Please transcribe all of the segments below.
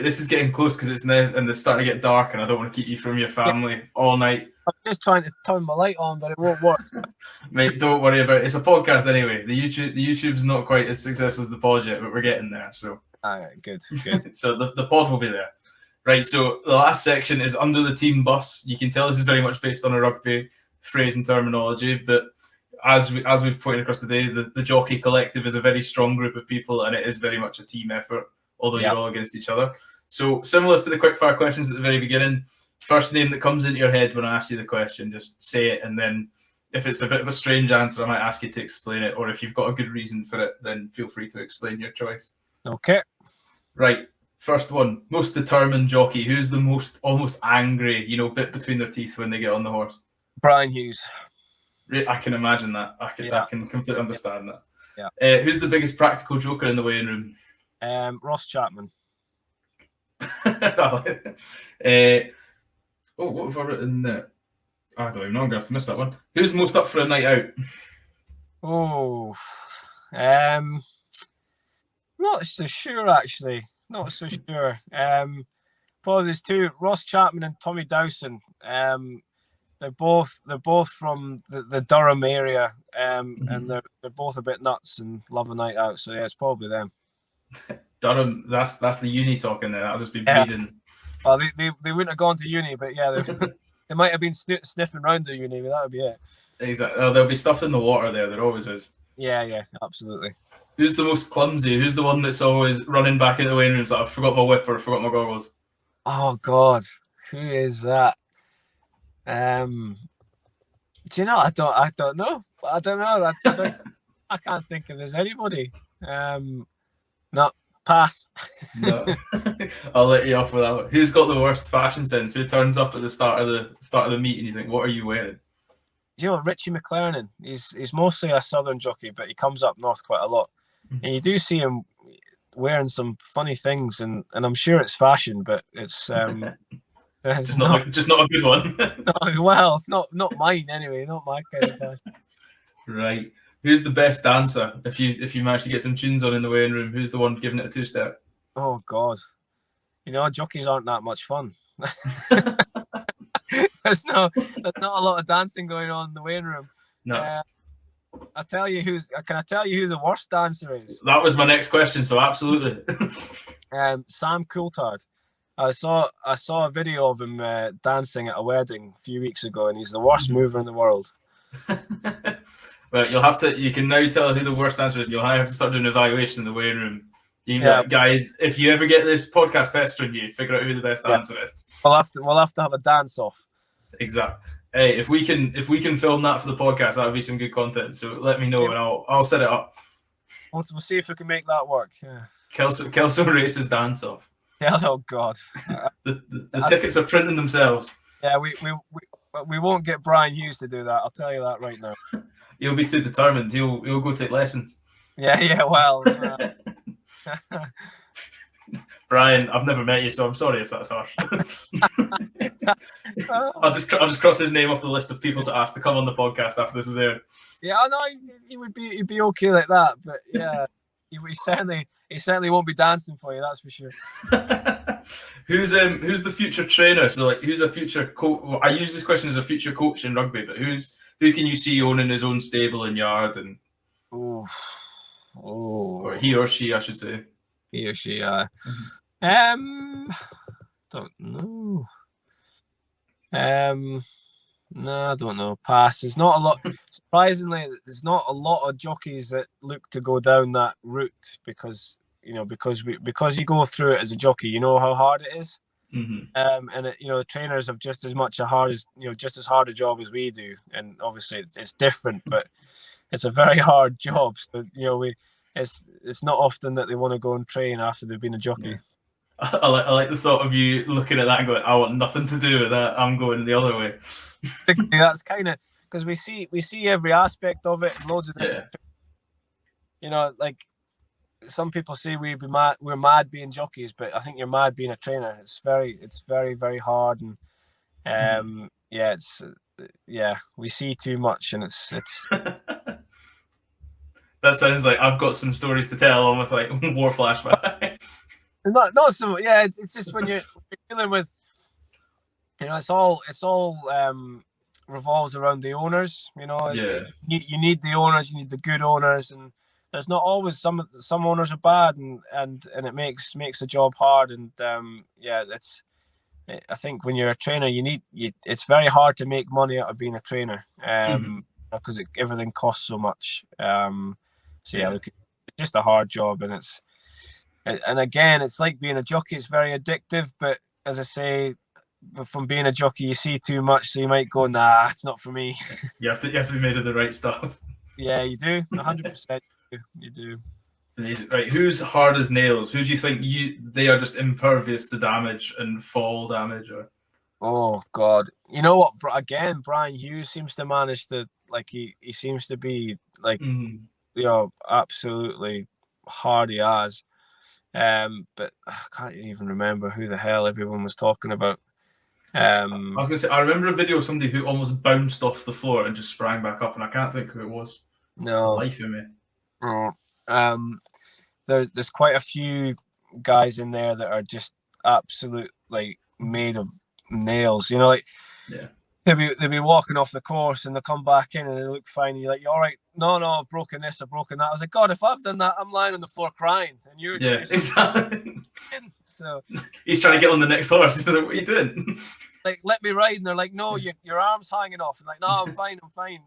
this is getting close because it's now and it's starting to get dark, and I don't want to keep you from your family all night. I'm just trying to turn my light on, but it won't work. Mate, don't worry about it. It's a podcast anyway. The YouTube's not quite as successful as the pod yet, but we're getting there. So, all right, good. So the pod will be there. Right, so the last section is under the team bus. You can tell this is very much based on a rugby phrase and terminology, but as we've pointed across today, the jockey collective is a very strong group of people, and it is very much a team effort, although you're all against each other. So similar to the quickfire questions at the very beginning, first name that comes into your head when I ask you the question, just say it, and then if it's a bit of a strange answer, I might ask you to explain it, or if you've got a good reason for it, then feel free to explain your choice. Okay. Right. First one, most determined jockey. Who's the most almost angry, bit between their teeth when they get on the horse? Brian Hughes. I can imagine that. I can completely understand that. Yeah. Who's the biggest practical joker in the weighing room? Ross Chapman. What have I written there? I don't even know. I'm gonna have to miss that one. Who's most up for a night out? Not so sure actually. Not so sure. Probably there's two, Ross Chapman and Tommy Dowson. They're both from the Durham area, and they're both a bit nuts and love a night out. So yeah, it's probably them. Durham, that's the uni talking there. That'll just be bleeding. Well, they wouldn't have gone to uni, but yeah, they might have been sniffing around the uni, but that would be it. Exactly. Oh, there'll be stuff in the water there. There always is. Yeah, absolutely. Who's the most clumsy? Who's the one that's always running back into the weighing rooms like, I forgot my whip or I forgot my goggles? Oh God, who is that? Do you know? I don't know. I don't know. I can't think of there's anybody. No, pass. No, I'll let you off with that one. Who's got the worst fashion sense? Who turns up at the start of the meet and you think, what are you wearing? Do you know Richie McLernan? He's mostly a southern jockey, but he comes up north quite a lot. And you do see him wearing some funny things, and I'm sure it's fashion, but it's just not a good one. No, well, it's not mine anyway. Not my kind of fashion. Right. Who's the best dancer? If you manage to get some tunes on in the weighing room, who's the one giving it a two-step? Oh God, jockeys aren't that much fun. There's not a lot of dancing going on in the weighing room. No. Can I tell you who the worst dancer is? That was my next question, so absolutely. Sam Coulthard. I saw a video of him dancing at a wedding a few weeks ago, and he's the worst mover in the world. Well, you can now tell who the worst dancer is. You'll have to start doing an evaluation in the weighing room. Like, guys, if you ever get this podcast pestering you, figure out who the best dancer is. We'll have to have a dance off. Exactly. Hey, if we can film that for the podcast, that would be some good content. So let me know, and I'll set it up. We'll see if we can make that work. Yeah. Kelso races dance off. Yeah. Oh God. the tickets are printing themselves. Yeah, we won't get Brian Hughes to do that. I'll tell you that right now. He'll be too determined. He'll go take lessons. Yeah. Well. Brian, I've never met you, so I'm sorry if that's harsh. I'll just cross his name off the list of people to ask to come on the podcast after this is aired. Yeah, I know he'd be okay like that, but yeah, he certainly won't be dancing for you. That's for sure. Who's the future trainer? So like, who's a future coach? Well, I use this question as a future coach in rugby, but who can you see owning his own stable and yard and? Or he or she, I should say. He or she, don't know. No, I don't know. Pass. There's not a lot. Surprisingly, there's not a lot of jockeys that look to go down that route because you go through it as a jockey. You know how hard it is. And the trainers have just as hard a job as we do, and obviously it's different, but it's a very hard job. So it's not often that they want to go and train after they've been a jockey. Yeah. I like the thought of you looking at that and going, I want nothing to do with that. I'm going the other way. That's kind of because we see every aspect of it. Loads of different. Like some people say we're mad being jockeys, but I think you're mad being a trainer. It's very, very hard, and we see too much, and it's. That sounds like I've got some stories to tell, almost like war flashback. Not so. Yeah, it's just when you're dealing with, it's all revolves around the owners. Yeah. You need the owners, you need the good owners, and there's not always some owners are bad, and it makes the job hard. And I think when you're a trainer, it's very hard to make money out of being a trainer, because everything costs so much. Look, it's just a hard job, and again, it's like being a jockey. It's very addictive, but as I say, from being a jockey, you see too much, so you might go, nah, it's not for me. You have to be made of the right stuff. Yeah, you do. 100%. You do. Amazing. Right, who's hard as nails? Who do you think they are just impervious to damage and fall damage? Or oh God, you know what? Again, Brian Hughes seems to manage to he seems to be absolutely hardy as. But I can't even remember who the hell everyone was talking about. I was gonna say, I remember a video of somebody who almost bounced off the floor and just sprang back up, and I can't think who it was. No, life of me. There's quite a few guys in there that are just absolutely made of nails. Yeah. They'll be walking off the course and they come back in and they look fine. And you're like, you all right? No, I've broken this, I've broken that. I was like, God, if I've done that, I'm lying on the floor crying. And you're exactly. So he's trying to get on the next horse. He's like, what are you doing? Like, let me ride. And they're like, no, your arm's hanging off. And like, no, I'm fine.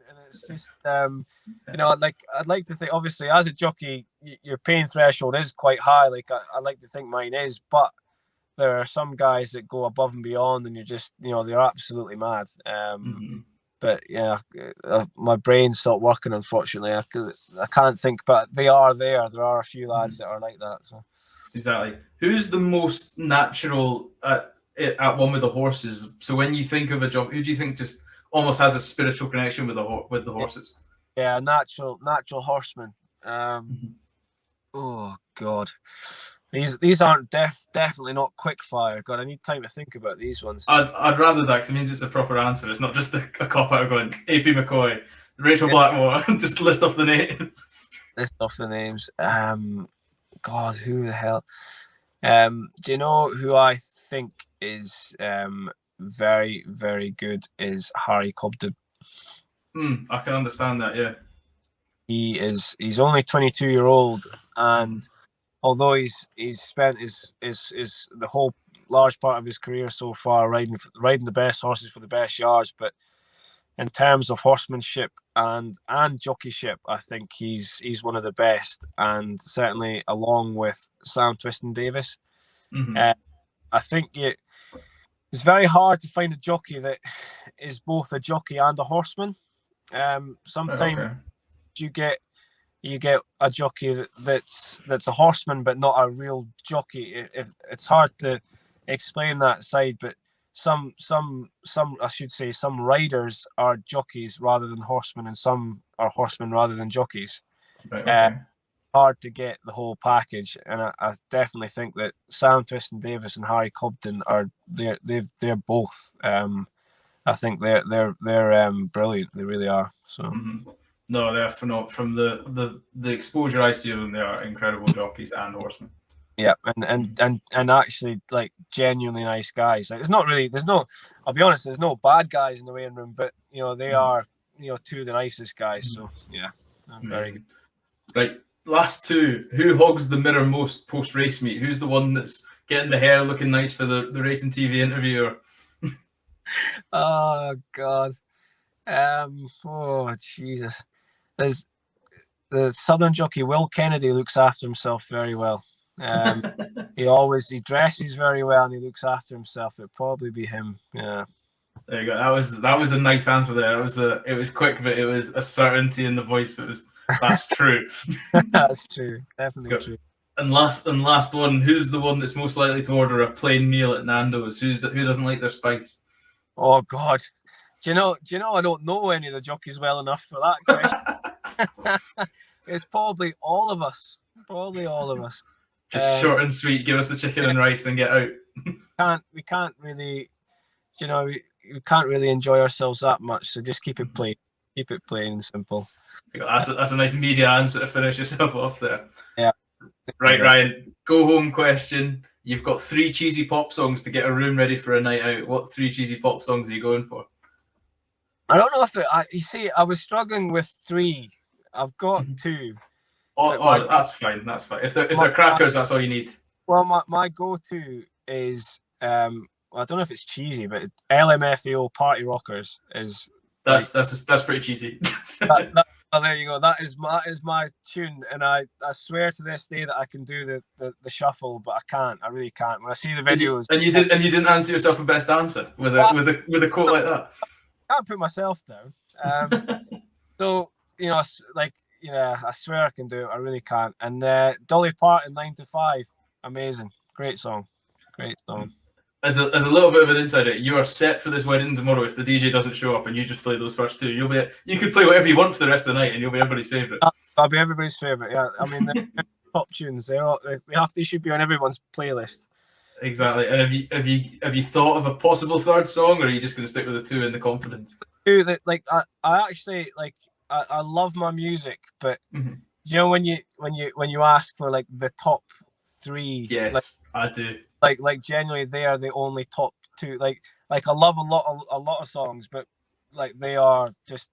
And it's just, I'd like to think, obviously, as a jockey, your pain threshold is quite high. Like, I like to think mine is, but there are some guys that go above and beyond, and you're just, they're absolutely mad. But yeah, my brain stopped working, unfortunately. I can't think, but they are there. There are a few lads that are like that. So. Exactly. Who's the most natural at one with the horses? So when you think of a job, who do you think just almost has a spiritual connection with the horses? Yeah, natural horseman. Oh God. These aren't definitely not quick fire. God, I need time to think about these ones. I'd rather that, because it means it's a proper answer. It's not just a cop out going AP McCoy, Rachel Blackmore. Just list off the names. List off the names. God, who the hell? Do you know who I think is very, very good? Is Harry Cobden. I can understand that. Yeah. He's only 22-year-old, and although he's spent his the whole large part of his career so far riding the best horses for the best yards, but in terms of horsemanship and jockeyship, I think he's one of the best, and certainly along with Sam Twiston-Davies. I think it's very hard to find a jockey that is both a jockey and a horseman. Sometimes you get a jockey that's a horseman but not a real jockey. It's hard to explain that side, but some I should say some riders are jockeys rather than horsemen, and some are horsemen rather than jockeys. Hard to get the whole package, and I definitely think that Sam Twiston-Davies and Harry Cobden they're both. I think they're brilliant. They really are. So. No, they're phenomenal. From the exposure I see of them, they are incredible jockeys and horsemen. Yeah, and actually, like, genuinely nice guys. Like, I'll be honest, there's no bad guys in the weighing room, but they are two of the nicest guys. So yeah, very good. Right, last two. Who hogs the mirror most post race meet? Who's the one that's getting the hair looking nice for the racing TV interviewer? Oh God. Oh Jesus. There's the Southern jockey Will Kennedy looks after himself very well. He dresses very well and he looks after himself. It'd probably be him. Yeah. There you go. That was a nice answer there. It was quick, but it was a certainty in the voice. That's true. That's true. Definitely true. And last one. Who's the one that's most likely to order a plain meal at Nando's? Who doesn't like their spice? Oh God. Do you know I don't know any of the jockeys well enough for that question. It's probably all of us. Just short and sweet. Give us the chicken and rice and get out. We can't really, we can't really enjoy ourselves that much. So just keep it plain. Keep it plain and simple. That's a nice media answer to finish yourself off there. Yeah. Right, Ryan. Go home question. You've got 3 cheesy pop songs to get a room ready for a night out. What 3 cheesy pop songs are you going for? I don't know if you see, I was struggling with 3. I've got 2. That's fine. That's fine. If they're crackers, that's all you need. Well, my go-to is I don't know if it's cheesy, but LMFAO Party Rockers is. That's pretty cheesy. There you go. That is my tune, and I swear to this day that I can do the shuffle, but I can't. I really can't. When I see the videos, and you didn't answer yourself a best answer with a quote like that. I can't put myself down. So I swear I can do it. I really can't. And Dolly Parton, 9 to 5, amazing, great song. As a little bit of an insider, you are set for this wedding tomorrow. If the DJ doesn't show up and you just play those first 2, you could play whatever you want for the rest of the night, and you'll be everybody's favorite. I'll be everybody's favorite. Yeah, I mean, they're top tunes. They should be on everyone's playlist. Exactly. And have you thought of a possible third song, or are you just going to stick with the 2 in the confidence? I actually I love my music, but you know when you ask for like the top 3, yes, I do. Like genuinely, they are the only top 2. Like I love a lot of songs, but like they are just,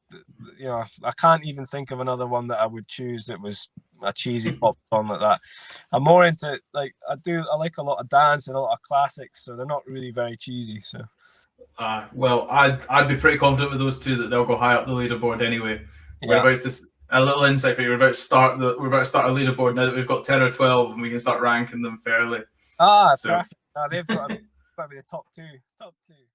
I can't even think of another one that I would choose that was a cheesy pop song like that. I'm more into I like a lot of dance and a lot of classics, so they're not really very cheesy. So well, I'd be pretty confident with those 2 that they'll go high up the leaderboard anyway. We're about to a little insight for you. We're about to start a leaderboard now that we've got 10 or 12, and we can start ranking them fairly. So they've got to be the top 2.